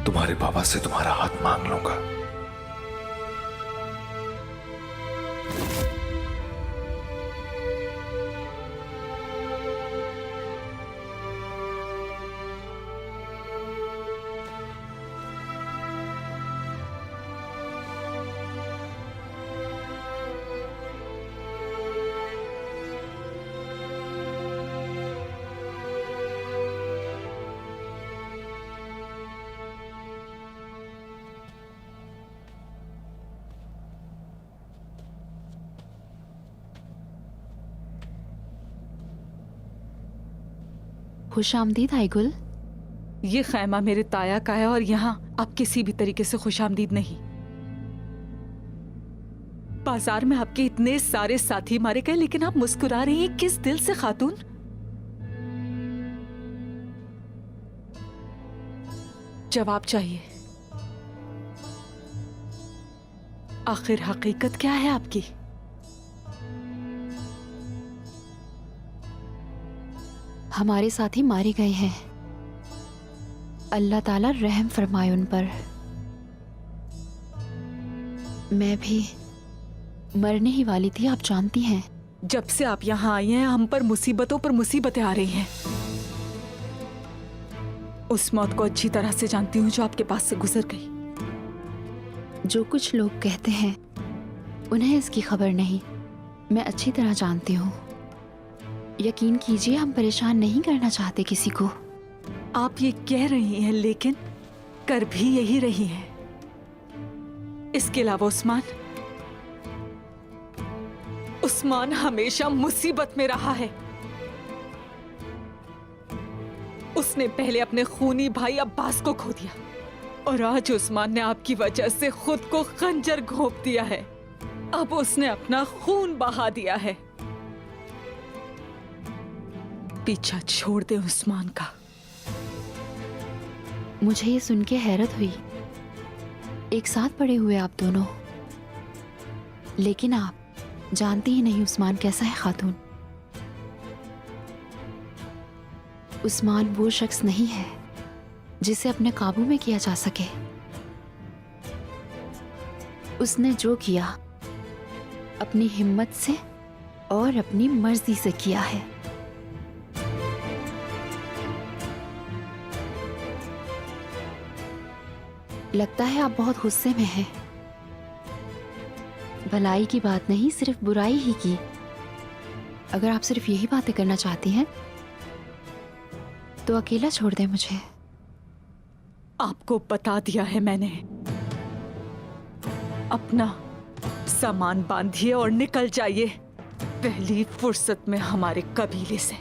तुम्हारे बाबा से तुम्हारा हाथ मांग लूंगा। खुश आमदीद आईगुल। ये खैमा मेरे ताया का है और यहाँ आप किसी भी तरीके से खुश आमदीद नहीं। बाजार में आपके इतने सारे साथी मारे गए लेकिन आप मुस्कुरा रही हैं, किस दिल से खातून? जवाब चाहिए। आखिर हकीकत क्या है आपकी? हमारे साथी मारे गए हैं, अल्लाह ताला रहम फरमाए उन पर। मैं भी मरने ही वाली थी, आप जानती हैं। जब से आप यहाँ आई हैं हम पर मुसीबतों पर मुसीबतें आ रही हैं। उस मौत को अच्छी तरह से जानती हूँ जो आपके पास से गुजर गई। जो कुछ लोग कहते हैं उन्हें इसकी खबर नहीं, मैं अच्छी तरह जानती हूँ। यकीन कीजिए, हम परेशान नहीं करना चाहते किसी को। आप ये कह रही हैं लेकिन कर भी यही रही हैं। इसके अलावा उस्मान हमेशा मुसीबत में रहा है। उसने पहले अपने खूनी भाई अब्बास को खो दिया और आज उस्मान ने आपकी वजह से खुद को खंजर घोंप दिया है। अब उसने अपना खून बहा दिया है। पीछा छोड़ दे उस्मान का। मुझे ये सुन के हैरत हुई, एक साथ पड़े हुए आप दोनों। लेकिन आप जानती ही नहीं उस्मान कैसा है खातून। उस्मान वो शख्स नहीं है जिसे अपने काबू में किया जा सके। उसने जो किया अपनी हिम्मत से और अपनी मर्जी से किया है। लगता है आप बहुत गुस्से में हैं। भलाई की बात नहीं, सिर्फ बुराई ही की। अगर आप सिर्फ यही बातें करना चाहती हैं तो अकेला छोड़ दें मुझे। आपको बता दिया है मैंने। अपना सामान बांधिए और निकल जाइए पहली फुर्सत में हमारे कबीले से।